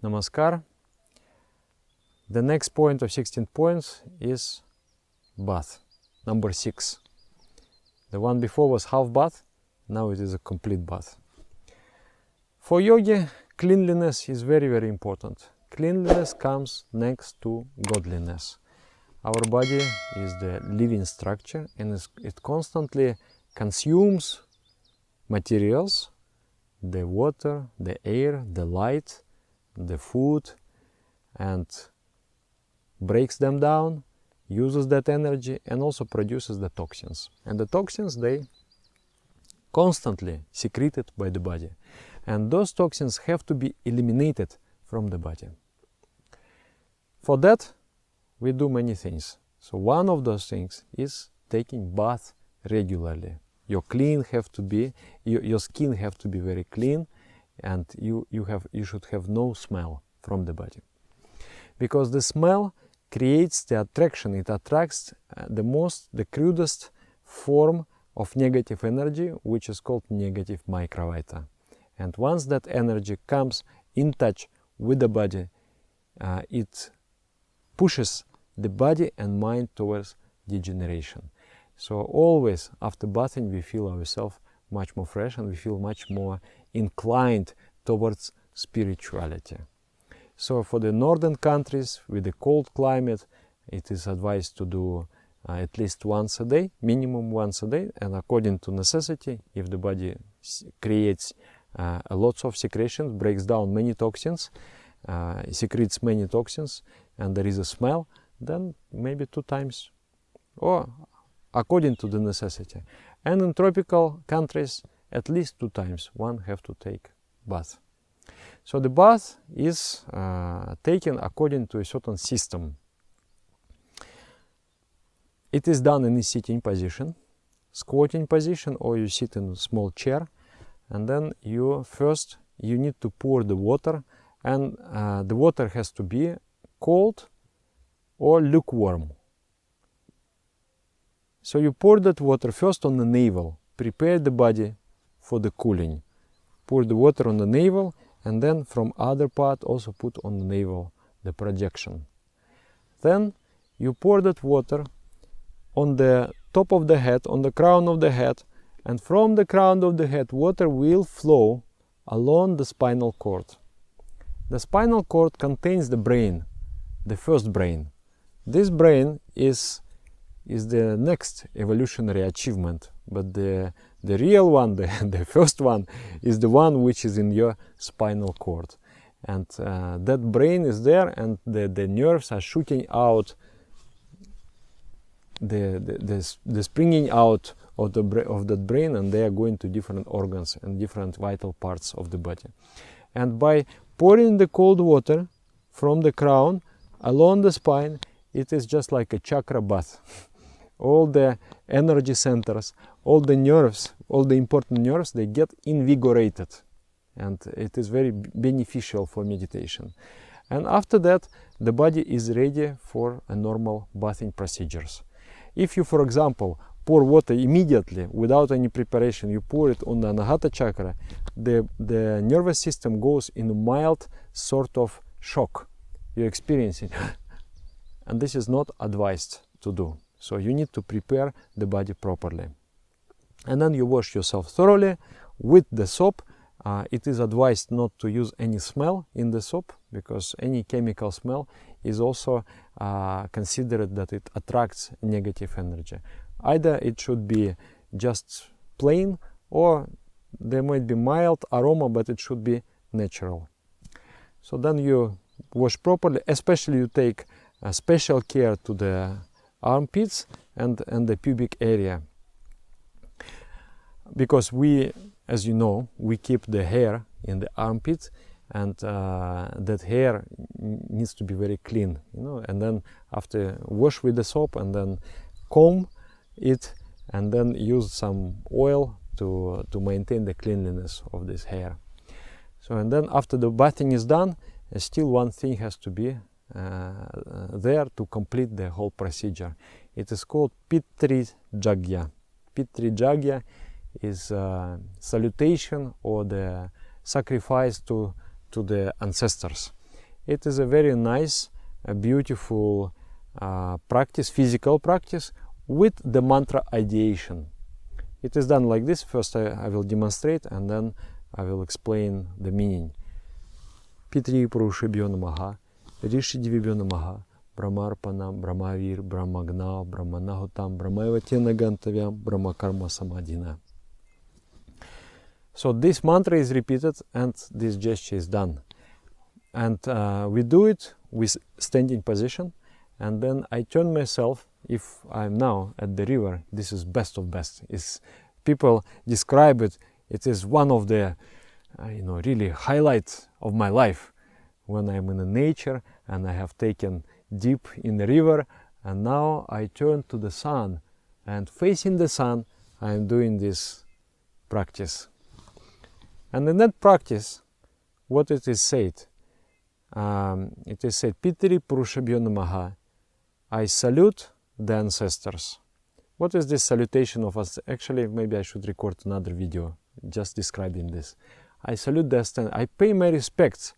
Namaskar. The next point of 16 points is bath, number 6. The one before was half bath, now it is a complete bath. For yogi, cleanliness is very, very important. Cleanliness comes next to godliness. Our body is the living structure and it constantly consumes materials, the water, the air, the light, the food, and breaks them down, uses that energy, and also produces the toxins. And the toxins, they constantly secreted by the body. And those toxins have to be eliminated from the body. For that, we do many things. So one of those things is taking bath regularly. Your skin have to be very clean, and you should have no smell from the body. Because the smell creates the attraction, it attracts the crudest form of negative energy, which is called negative microvita. And once that energy comes in touch with the body, it pushes the body and mind towards degeneration. So always after bathing we feel ourselves much more fresh and we feel much more inclined towards spirituality. So for the northern countries with the cold climate, it is advised to do at least once a day, minimum once a day, and according to necessity, if the body creates lots of secretions, breaks down many toxins, secretes many toxins, and there is a smell, then maybe 2 times, or according to the necessity. And in tropical countries, at least 2 times one have to take bath. So the bath is taken according to a certain system. It is done in a sitting position, squatting position, or you sit in a small chair, and then you need to pour the water, and the water has to be cold or lukewarm. So you pour that water first on the navel, prepare the body for the cooling. Pour the water on the navel, and then from other part also put on the navel the projection. Then you pour that water on the top of the head, on the crown of the head, and from the crown of the head water will flow along the spinal cord. The spinal cord contains the brain, the first brain. This brain is the next evolutionary achievement, but the real one, the first one, is the one which is in your spinal cord. And that brain is there, and the nerves are shooting out, the springing out of that brain, and they are going to different organs and different vital parts of the body. And by pouring the cold water from the crown along the spine, it is just like a chakra bath. All the energy centers, all the nerves, all the important nerves, they get invigorated, and it is very beneficial for meditation. And after that, the body is ready for a normal bathing procedures. If you, for example, pour water immediately without any preparation, you pour it on the Anahata chakra, the nervous system goes in a mild sort of shock. You experience it, and this is not advised to do. So you need to prepare the body properly. And then you wash yourself thoroughly with the soap. It is advised not to use any smell in the soap, because any chemical smell is also considered that it attracts negative energy. Either it should be just plain, or there might be mild aroma, but it should be natural. So then you wash properly, especially you take special care to the armpits and the pubic area, because we, as you know, we keep the hair in the armpit, and that hair needs to be very clean, and then after wash with the soap and then comb it, and then use some oil to maintain the cleanliness of this hair. So, and then after the bathing is done, still one thing has to be there to complete the whole procedure. It is called Pitri Jagya. Pitri Jagya is salutation or the sacrifice to the ancestors. it is a very nice, beautiful practice, physical practice with the mantra ideation. It is done like this. First I will demonstrate and then I will explain the meaning. Pitri Purushibhyo Namaha, Rishidivibhyo Namaha, Brahmarpanam, Brahmavir, Brahmagna, Brahmanahutam, Brahmaevatena Gantavyam, Brahmakarma Samadhina. So this mantra is repeated and this gesture is done. And we do it with standing position, and then I turn myself. If I'm now at the river, this is best of best. People describe it. It is one of the really highlights of my life when I'm in the nature and I have taken deep in the river, and now I turn to the sun, and facing the sun I'm doing this practice. And in that practice, what it is said? It is said, Pitri Purushibhyo Namaha, I salute the ancestors. What is this salutation of us? Actually, maybe I should record another video just describing this. I salute the ancestors. I pay my respects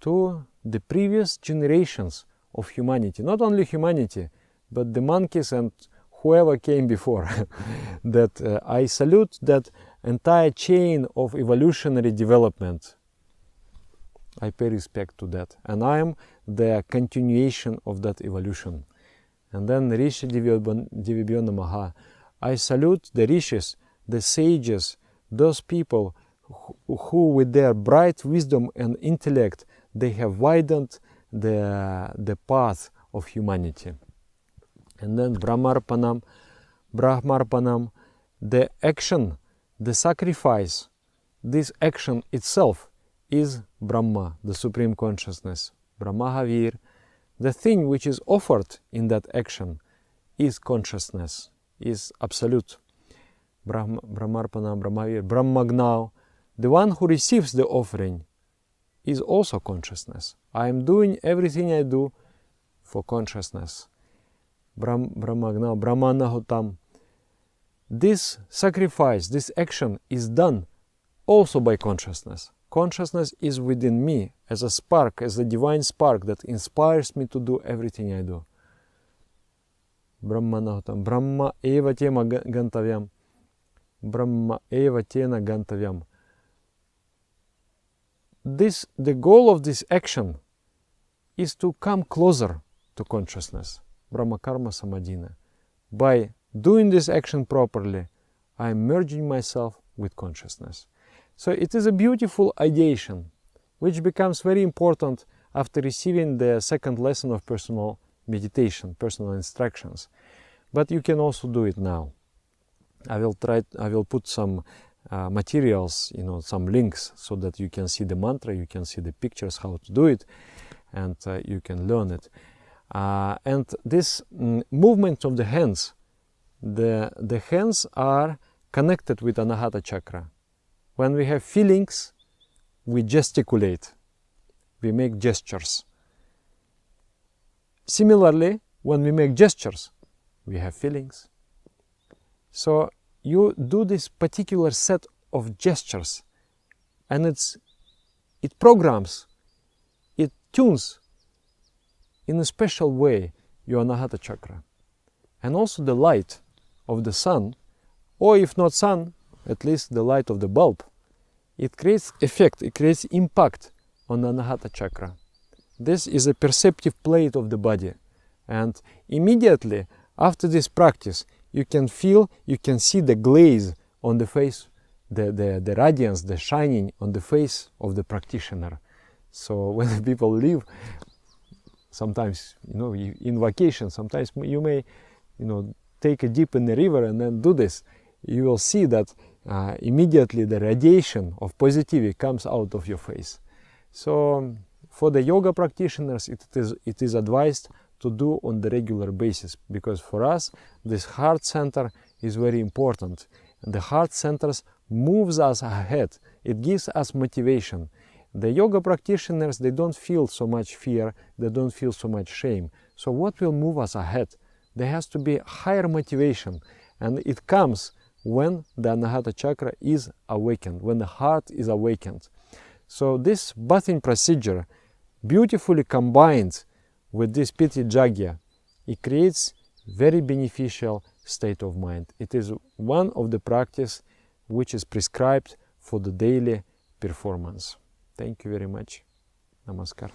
to the previous generations of humanity. Not only humanity, but the monkeys and whoever came before. That I salute that entire chain of evolutionary development. I pay respect to that. And I am the continuation of that evolution. And then Rishi Divibhyo Namaha. I salute the rishis, the sages, those people who with their bright wisdom and intellect, they have widened the path of humanity. And then Brahmarpanam, the action, the sacrifice, this action itself is Brahma, the Supreme Consciousness. Brahmahavir, the thing which is offered in that action is consciousness, is absolute. Brahmarpanam, Brahmavir, Brahmagna, the one who receives the offering is also consciousness. I am doing everything I do for consciousness. Brahmagna, Brahmanahutam. This sacrifice, this action is done also by consciousness. Consciousness is within me as a spark, as a divine spark that inspires me to do everything I do. Brahmanahutam, Brahma eva tema gantavyam. Brahma eva tena gantavyam. The goal of this action is to come closer to consciousness, Brahmakarma Samadhina. By doing this action properly, I am merging myself with consciousness. So it is a beautiful ideation, which becomes very important after receiving the second lesson of personal meditation, personal instructions. But you can also do it now. I will put some materials, some links, so that you can see the mantra, you can see the pictures how to do it, and you can learn it. And this movement of the hands, the hands are connected with Anahata Chakra. When we have feelings, we gesticulate, we make gestures. Similarly, when we make gestures, we have feelings. So you do this particular set of gestures, and it programs, it tunes in a special way your Anahata Chakra. And also the light of the sun, or if not sun, at least the light of the bulb, it creates effect, it creates impact on the Anahata Chakra. This is a perceptive plate of the body, and immediately after this practice, you can see the glaze on the face, the radiance, the shining on the face of the practitioner. So when people leave, sometimes, in vacation, sometimes you may, take a dip in the river and then do this. You will see that immediately the radiation of positivity comes out of your face. So for the yoga practitioners, it is advised to do on the regular basis, because for us this heart center is very important, and the heart centers moves us ahead. It gives us motivation. The yoga practitioners, they don't feel so much fear, they don't feel so much shame. So what will move us ahead? There has to be higher motivation, and it comes when the Anahata Chakra is awakened, when the heart is awakened. So this bathing procedure beautifully combined with this Piti Jagya, it creates very beneficial state of mind. It is one of the practice which is prescribed for the daily performance. Thank you very much. Namaskar.